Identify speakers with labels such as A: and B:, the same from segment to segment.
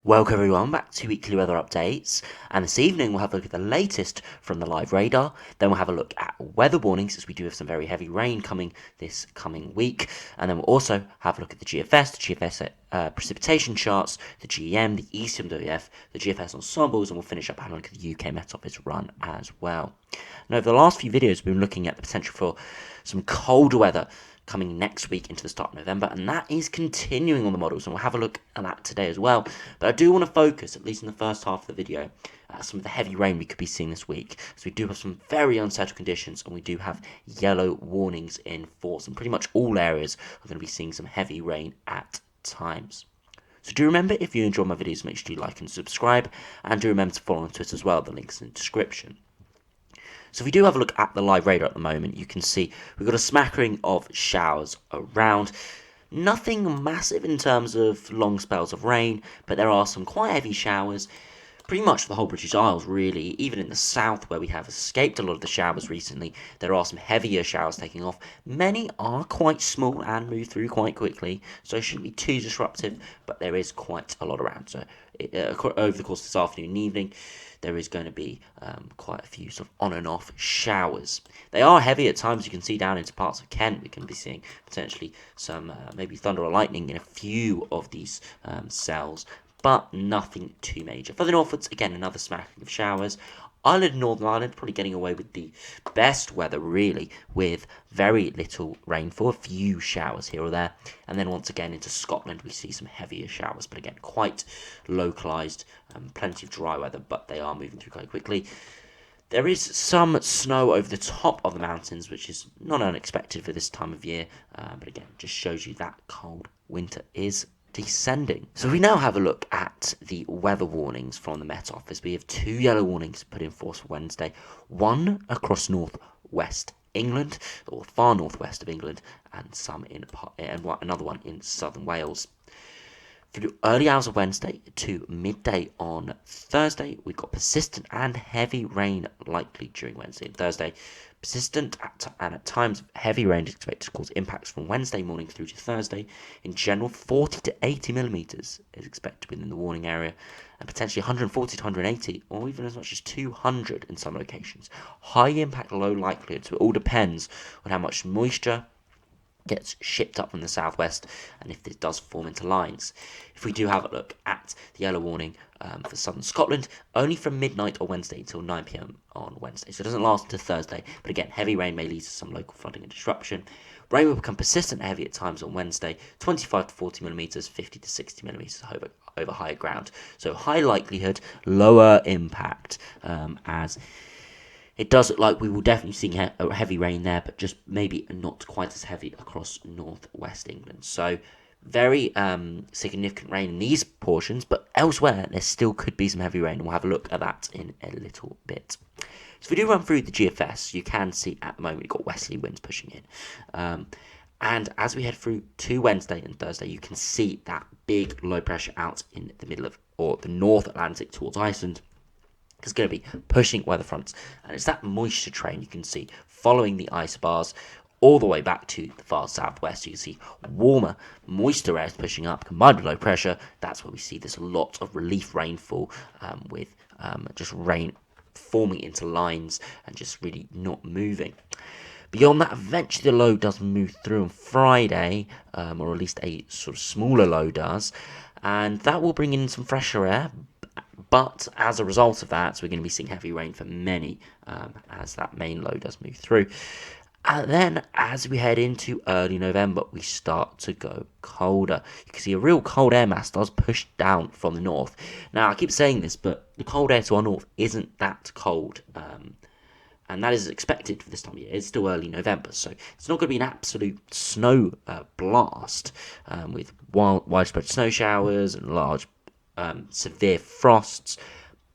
A: Welcome everyone back to Weekly Weather Updates, and this evening we'll have a look at the latest from the live radar. Then we'll have a look at weather warnings, as we do have some very heavy rain coming this coming week, and then we'll also have a look at the GFS precipitation charts, the GEM, the ECMWF, the GFS Ensembles, and we'll finish up having a look at the UKMO Operational Run as well. Now, over the last few videos we've been looking at the potential for some colder weather coming next week into the start of November, and that is continuing on the models, and we'll have a look at that today as well. But I do want to focus, at least in the first half of the video, some of the heavy rain we could be seeing this week. So we do have some very unsettled conditions, and we do have yellow warnings in force, and pretty much all areas are going to be seeing some heavy rain at times. So do remember, if you enjoy my videos, make sure you like and subscribe, and do remember to follow on Twitter as well, the link's in the description. So if we do have a look at the live radar at the moment, you can see we've got a smattering of showers around. Nothing massive in terms of long spells of rain, but there are some quite heavy showers pretty much for the whole British Isles, really. Even in the south, where we have escaped a lot of the showers recently, there are some heavier showers taking off. Many are quite small and move through quite quickly, so it shouldn't be too disruptive, but there is quite a lot around. So over the course of this afternoon and evening, there is going to be quite a few sort of on and off showers. They are heavy at times. You can see down into parts of Kent, we can be seeing potentially some maybe thunder or lightning in a few of these cells, but nothing too major. Further northwards, again, another smattering of showers. Ireland and Northern Ireland probably getting away with the best weather, really, with very little rainfall, a few showers here or there. And then once again into Scotland, we see some heavier showers, but again, quite localised, plenty of dry weather, but they are moving through quite quickly. There is some snow over the top of the mountains, which is not unexpected for this time of year, but again, just shows you that cold winter is descending. So we now have a look at the weather warnings from the Met Office. We have two yellow warnings put in force for Wednesday, one across northwest England, or far northwest of England, and another one in southern Wales. For the early hours of Wednesday to midday on Thursday, we've got persistent and heavy rain likely during Wednesday and Thursday. Persistent and at times heavy rain is expected to cause impacts from Wednesday morning through to Thursday. In general, 40 to 80 millimetres is expected within the warning area, and potentially 140 to 180, or even as much as 200 in some locations. High impact, low likelihood, so it all depends on how much moisture gets shipped up from the southwest, and if this does form into lines. If we do have a look at the yellow warning for southern Scotland, only from midnight on Wednesday until 9 p.m. on Wednesday, so it doesn't last until Thursday, but again, heavy rain may lead to some local flooding and disruption. Rain will become persistent and heavy at times on Wednesday, 25 to 40 millimetres, 50 to 60 millimetres over higher ground. So high likelihood, lower impact, as it does look like we will definitely see heavy rain there, but just maybe not quite as heavy across northwest England. So very significant rain in these portions, but elsewhere there still could be some heavy rain, and we'll have a look at that in a little bit. So if we do run through the GFS, you can see at the moment we've got westerly winds pushing in. And as we head through to Wednesday and Thursday, you can see that big low pressure out in the middle of, or the North Atlantic towards Iceland, is going to be pushing weather fronts, and it's that moisture train you can see following the isobars all the way back to the far southwest. You can see warmer, moister air pushing up, combined with low pressure. That's where we see this lot of relief rainfall, with just rain forming into lines and just really not moving. Beyond that, eventually the low does move through on Friday, or at least a sort of smaller low does, and that will bring in some fresher air. But as a result of that, we're going to be seeing heavy rain for many, as that main low does move through. And then as we head into early November, we start to go colder. You can see a real cold air mass does push down from the north. Now, I keep saying this, but the cold air to our north isn't that cold. And that is expected for this time of year. It's still early November, so it's not going to be an absolute snow blast with widespread snow showers and large severe frosts,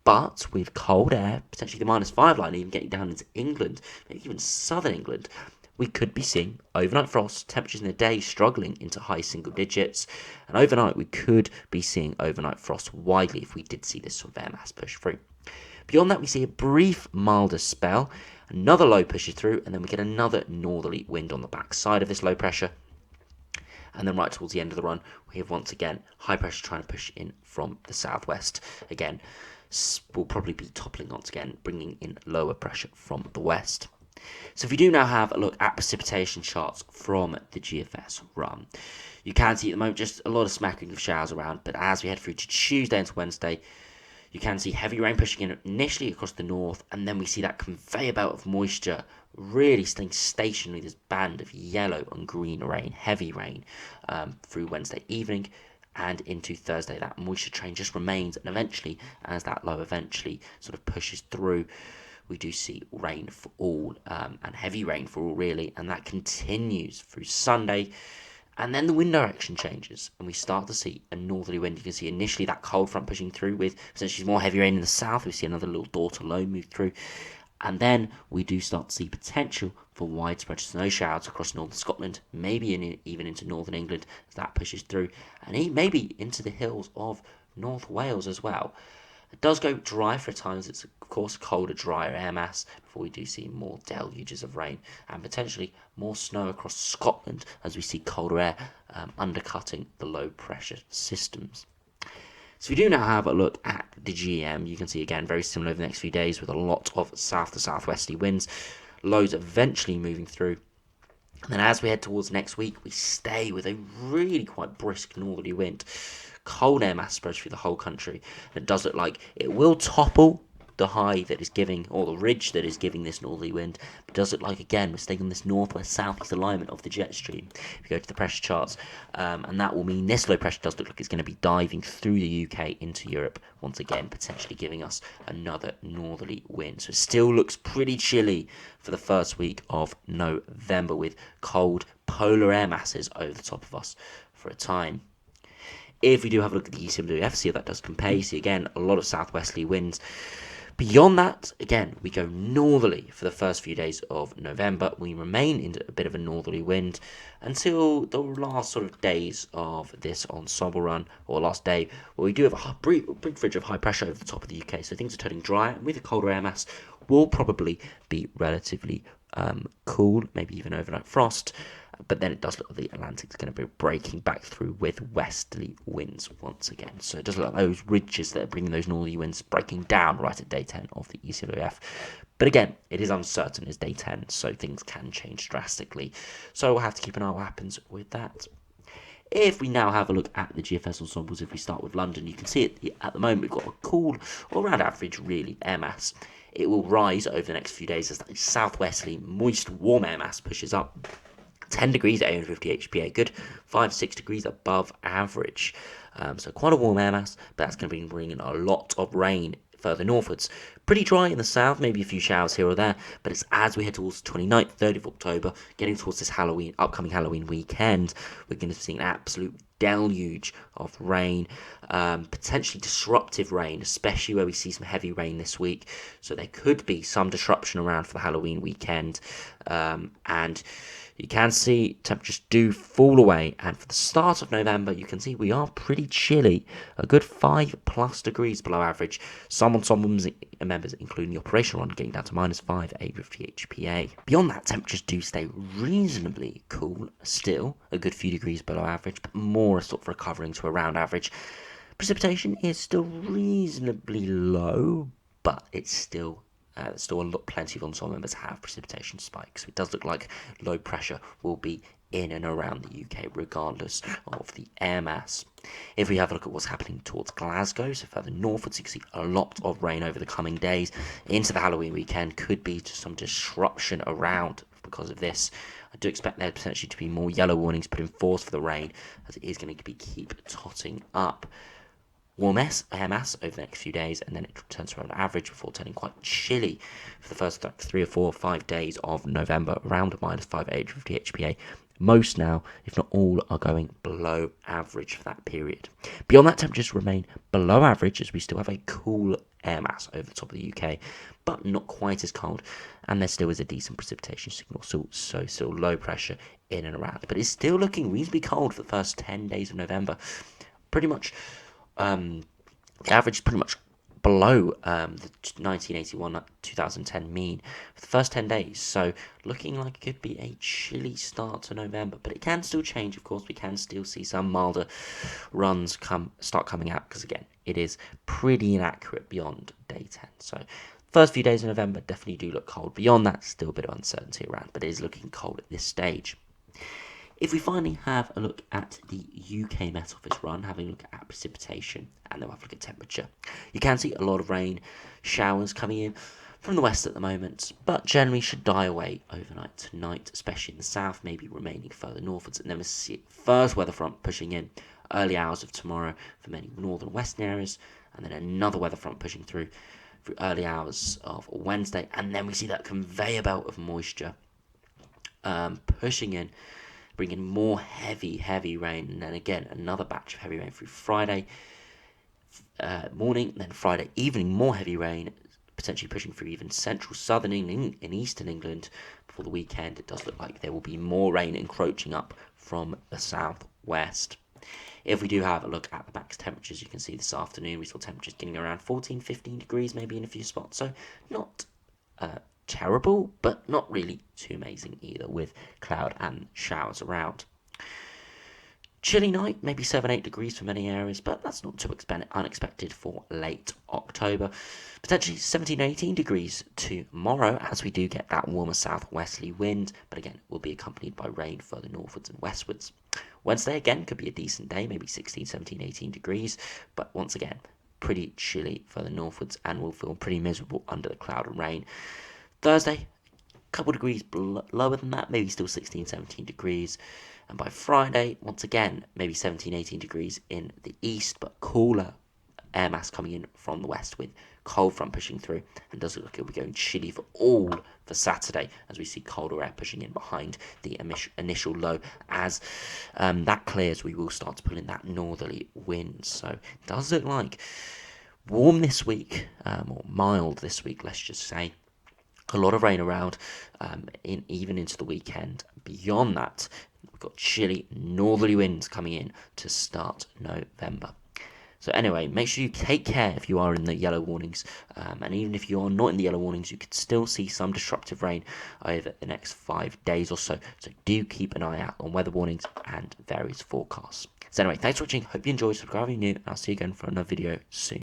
A: but with cold air, potentially the -5 line, even getting down into England, maybe even southern England, we could be seeing overnight frost, temperatures in the day struggling into high single digits, and overnight we could be seeing overnight frost widely if we did see this sort of air mass push through. Beyond that, we see a brief milder spell, another low pushes through, and then we get another northerly wind on the back side of this low pressure. And then right towards the end of the run, we have once again high pressure trying to push in from the southwest. Again, will probably be toppling once again, bringing in lower pressure from the west. So if we do now have a look at precipitation charts from the GFS run, you can see at the moment just a lot of smacking of showers around, but as we head through to Tuesday into Wednesday, you can see heavy rain pushing in initially across the north, and then we see that conveyor belt of moisture really staying stationary, this band of yellow and green rain, heavy rain, through Wednesday evening and into Thursday. That moisture train just remains, and eventually, as that low eventually sort of pushes through, we do see rainfall, and heavy rainfall really, and that continues through Sunday. And then the wind direction changes, and we start to see a northerly wind. You can see initially that cold front pushing through with essentially more heavy rain in the south. We see another little daughter low move through. And then we do start to see potential for widespread snow showers across northern Scotland, maybe even into northern England as that pushes through, and maybe into the hills of North Wales as well. It does go dry for times. It's, of course, colder, drier air mass before we do see more deluges of rain and potentially more snow across Scotland as we see colder air undercutting the low pressure systems. So we do now have a look at the GM. You can see again very similar over the next few days with a lot of south to southwesterly winds, lows eventually moving through. And then as we head towards next week, we stay with a really quite brisk northerly wind. Cold air mass spreads through the whole country. And it does look like it will topple the high that is giving, or the ridge that is giving this northerly wind. But it does look like, again, we're staying on this northwest southeast alignment of the jet stream. If you go to the pressure charts, and that will mean this low pressure does look like it's going to be diving through the UK into Europe, once again, potentially giving us another northerly wind. So it still looks pretty chilly for the first week of November with cold polar air masses over the top of us for a time. If we do have a look at the ECMWF, see how that does compare. You see again a lot of southwesterly winds. Beyond that, again, we go northerly for the first few days of November. We remain in a bit of a northerly wind until the last sort of days of this ensemble run, or last day, where we do have a big fridge of high pressure over the top of the UK. So things are turning dry, and with a colder air mass, will probably be relatively cool, maybe even overnight frost. But then it does look like the Atlantic's going to be breaking back through with westerly winds once again. So it does look like those ridges that are bringing those northerly winds breaking down right at day 10 of the ECMWF. But again, it is uncertain as day 10, so things can change drastically. So we'll have to keep an eye on what happens with that. If we now have a look at the GFS ensembles, if we start with London, you can see it at the moment we've got a cool, or around average really, air mass. It will rise over the next few days as that southwesterly, moist, warm air mass pushes up. 10 degrees at 850 HPA, good 5-6 degrees above average. So quite a warm air mass, but that's going to be bringing a lot of rain further northwards. Pretty dry in the south, maybe a few showers here or there, but it's as we head towards the 29th, 30th of October, getting towards this upcoming Halloween weekend, we're going to see an absolute deluge of rain, potentially disruptive rain, especially where we see some heavy rain this week. So there could be some disruption around for the Halloween weekend, and you can see temperatures do fall away, and for the start of November, you can see we are pretty chilly, a good 5+ degrees below average. Some ensemble members, including the Operational Run, getting down to -5 at 850 HPA. Beyond that, temperatures do stay reasonably cool, still a good few degrees below average, but more sort of recovering to around average. Precipitation is still reasonably low, but it's still plenty of ensemble members have precipitation spikes. So it does look like low pressure will be in and around the UK regardless of the air mass. If we have a look at what's happening towards Glasgow, so further northwards, you can see a lot of rain over the coming days into the Halloween weekend. Could be some disruption around because of this. I do expect there potentially to be more yellow warnings put in force for the rain, as it is going to keep totting up. Warm air mass over the next few days, and then it returns around average before turning quite chilly for the first 3 or 4 or 5 days of November, around -5 at 850 HPA. Most now, if not all, are going below average for that period. Beyond that, temperatures remain below average as we still have a cool air mass over the top of the UK, but not quite as cold, and there still is a decent precipitation signal, so still low pressure in and around. But it's still looking reasonably cold for the first 10 days of November. Pretty much the average is pretty much below the 1981-2010 mean for the first 10 days. So looking like it could be a chilly start to November, but it can still change. Of course, we can still see some milder runs start coming out, because again, it is pretty inaccurate beyond day 10. So first few days of November definitely do look cold. Beyond that, still a bit of uncertainty around, but it is looking cold at this stage. If we finally have a look at the UK Met Office run, having a look at precipitation, and then we'll have a look at temperature, you can see a lot of rain showers coming in from the west at the moment, but generally should die away overnight tonight, especially in the south, maybe remaining further northwards, and then we'll see first weather front pushing in early hours of tomorrow for many northern western areas, and then another weather front pushing through early hours of Wednesday, and then we see that conveyor belt of moisture pushing in, bringing more heavy rain, and then again another batch of heavy rain through Friday morning, then Friday evening, more heavy rain, potentially pushing through even central, southern England, in eastern England. Before the weekend, it does look like there will be more rain encroaching up from the southwest. If we do have a look at the max temperatures, you can see this afternoon we saw temperatures getting around 14-15 degrees, maybe in a few spots, so not terrible, but not really too amazing either, with cloud and showers around. Chilly night, maybe 7-8 degrees for many areas, but that's not too unexpected for late October. Potentially 17-18 degrees tomorrow, as we do get that warmer southwesterly wind, but again, will be accompanied by rain further northwards and westwards. Wednesday again could be a decent day, maybe 16, 17, 18 degrees, but once again, pretty chilly further northwards, and will feel pretty miserable under the cloud and rain. Thursday, a couple degrees lower than that, maybe still 16, 17 degrees. And by Friday, once again, maybe 17, 18 degrees in the east, but cooler air mass coming in from the west with cold front pushing through. And does look like it'll be going chilly for Saturday, as we see colder air pushing in behind the initial low. As that clears, we will start to pull in that northerly wind. So it does look like warm this week, or mild this week, let's just say. A lot of rain around, even into the weekend. Beyond that, we've got chilly northerly winds coming in to start November. So anyway, make sure you take care if you are in the yellow warnings, and even if you are not in the yellow warnings, you could still see some disruptive rain over the next 5 days or so. So do keep an eye out on weather warnings and various forecasts. So anyway, thanks for watching. Hope you enjoyed. Subscribe if you're new, and I'll see you again for another video soon.